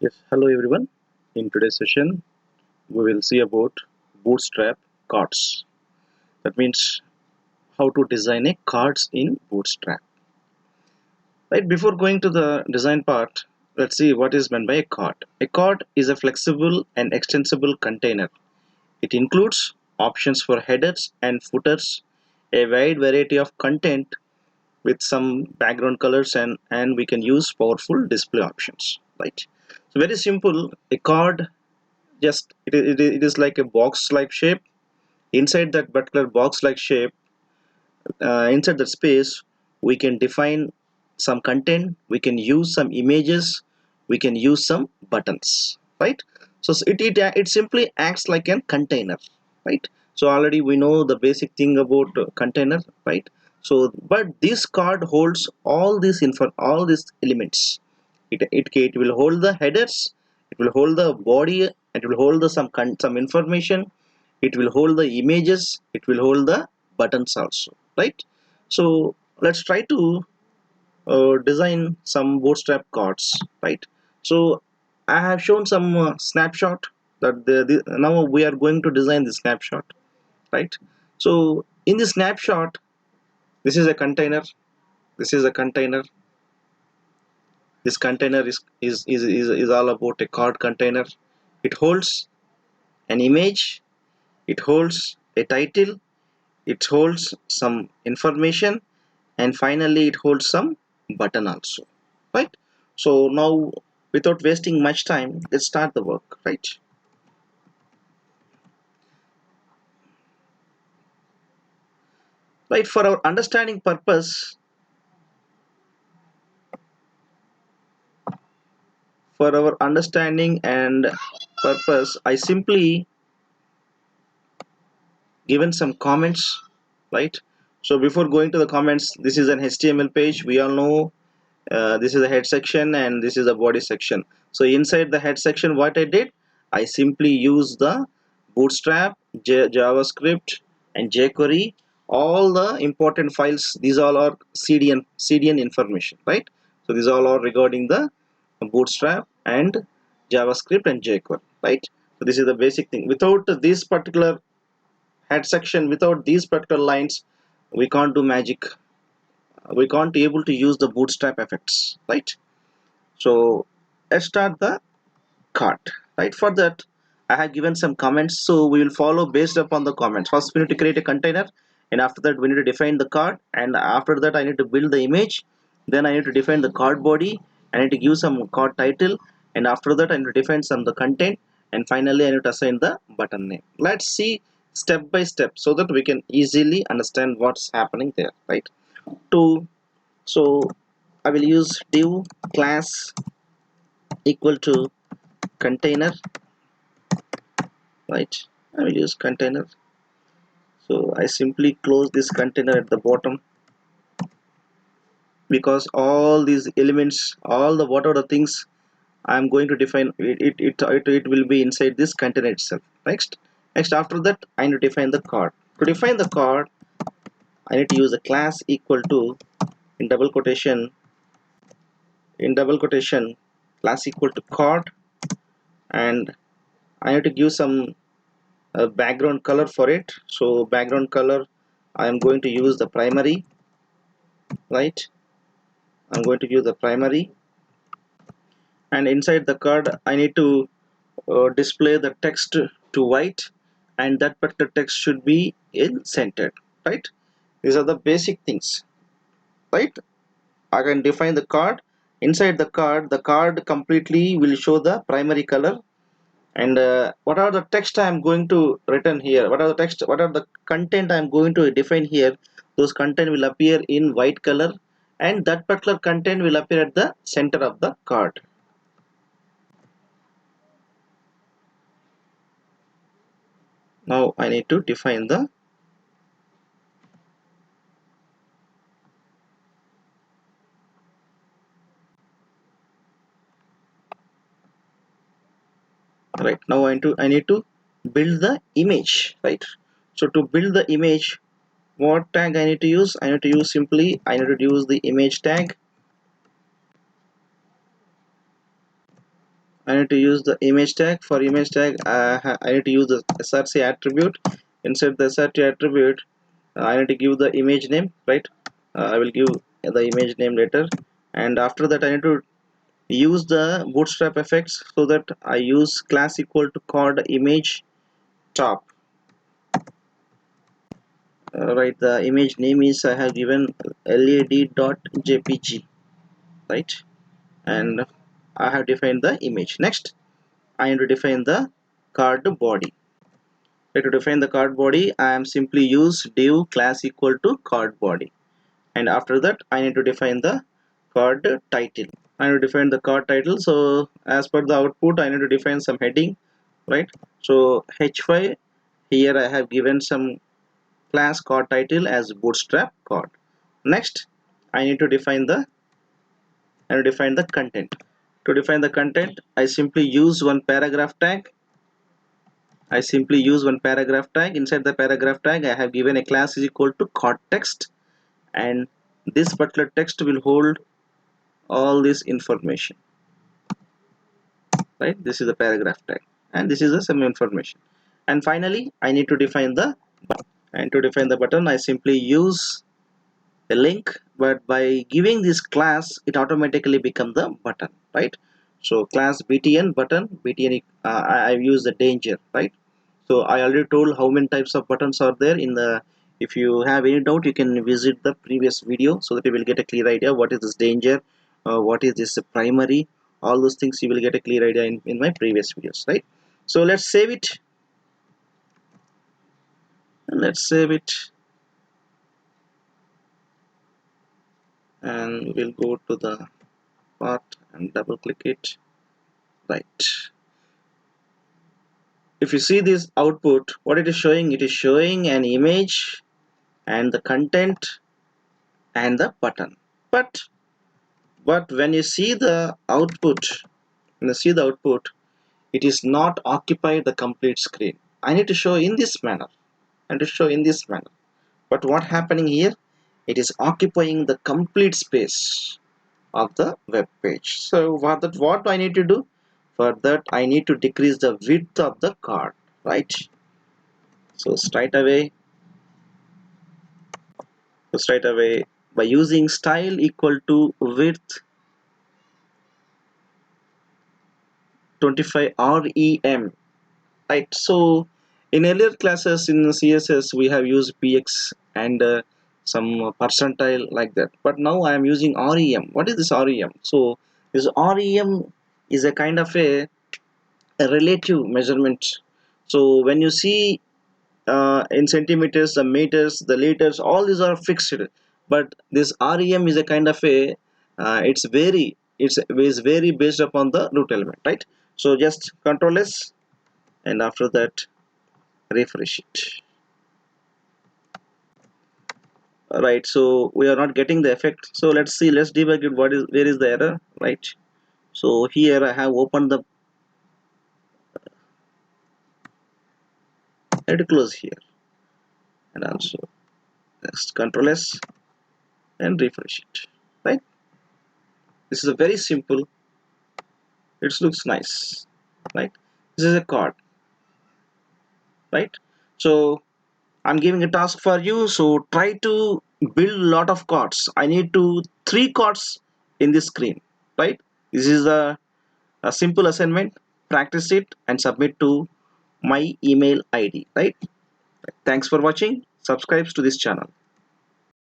Yes, hello everyone. In today's session, we will see about Bootstrap cards. That means how to design a cards in Bootstrap. Right before going to the design part, let's see what is meant by a card. A card is a flexible and extensible container. It includes options for headers and footers, a wide variety of content with some background colors and we can use powerful display options. Right. So very simple. A card just it is like a box like shape. Inside that particular box like shape, inside the space, we can define some content, we can use some images, we can use some buttons, right? So it simply acts like a container, right? So already we know the basic thing about container, right? So but this card holds all these info, all these elements. It will hold the headers, it will hold the body, it will hold the some information, it will hold the images, it will hold the buttons also, right? So let's try to design some bootstrap cards, right? So I have shown some snapshot that now we are going to design the snapshot, right? So in the snapshot, this is a container, this is a container, this container is all about a card container. It holds an image, it holds a title, it holds some information, and finally it holds some button also, right? So now without wasting much time, let's start the work, right? For our understanding purpose, for our understanding and purpose, I simply given some comments, right? So before going to the comments, this is an HTML page, we all know. This is the head section and this is the body section. So inside the head section, what I did, I simply use the Bootstrap, JavaScript and jQuery, all the important files. These all are CDN information, right? So these all are regarding the Bootstrap and JavaScript and jQuery, right? So this is the basic thing. Without this particular head section, without these particular lines, we can't do magic. We can't be able to use the bootstrap effects, right? So let's start the cart, right? For that, I have given some comments, so we will follow based upon the comments. First we need to create a container, and after that we need to define the card, and after that I need to build the image, then I need to define the card body, I need to give some card title, and after that I need to define some the content, and finally I need to assign the button name. Let's see step by step so that we can easily understand what's happening there, right? To So I will use div class equal to container, right? I will use container. So I simply close this container at the bottom, because all these elements, all the whatever the things I'm going to define, it will be inside this container itself. Next after that I need to define the card. To define the card, I need to use a class equal to, in double quotation, class equal to card, and I need to give some background color for it. So background color, I am going to use the primary, right? I'm going to use the primary, and inside the card I need to display the text to white, and that particular text should be in centered, right? These are the basic things, right? I can define the card. Inside the card completely will show the primary color, and what are the text I am going to written here, what are the content I am going to define here, those content will appear in white color, and that particular content will appear at the center of the card. Now I need to define the, right now I need to build the image, right? So to build the image, what tag I need to use, I need to use simply, I need to use the image tag. I need to use the image tag. For image tag, I need to use the src attribute. Inside the src attribute, I need to give the image name, right? I will give the image name later, and after that I need to use the bootstrap effects, so that I use class equal to called image top. Right, the image name is I have given led.jpg, right? And I have defined the image. Next, I need to define the card body. To define the card body, I am simply use div class equal to card body, and after that I need to define the card title. I need to define the card title. So as per the output, I need to define some heading, right? So h5, here I have given some class card title as bootstrap card. Next, I need to define the content. To define the content, I simply use one paragraph tag. Inside the paragraph tag, I have given a class is equal to card text, and this particular text will hold all this information, right? This is the paragraph tag, and this is the some information. And finally, I need to define the button. And to define the button, I simply use a link, but by giving this class, it automatically become the button, right? So class btn button, btn, I use the danger, right? So I already told how many types of buttons are there in the. If you have any doubt, you can visit the previous video, so that you will get a clear idea what is this danger, what is this primary, all those things you will get a clear idea in my previous videos, right? So let's save it. And we'll go to the part and double click it, right? If you see this output, what it is showing, it is showing an image and the content and the button. But when you see the output, it is not occupy the complete screen. I need to show in this manner, but what happening here, it is occupying the complete space of the web page. So what I need to do? For that, I need to decrease the width of the card, right? So straight away by using style equal to width 25 rem, right? So in earlier classes in css we have used px and some percentile like that, but now I am using rem. What is this rem? So this rem is a kind of a relative measurement. So when you see in centimeters, the meters, the liters, all these are fixed, but this rem is a kind of a it's very based upon the root element, right? So just control s, and after that refresh it, right? So we are not getting the effect. So let's see, let's debug it. Where is the error, right? So here I have opened the, let it close here, and also next control s and refresh it, right? This is a very simple, it looks nice, right? This is a card, right? So I'm giving a task for you, so try to build a lot of cards. I need to 3 cards in this screen, right? This is a simple assignment. Practice it and submit to my email id, right? Thanks for watching. Subscribe to this channel.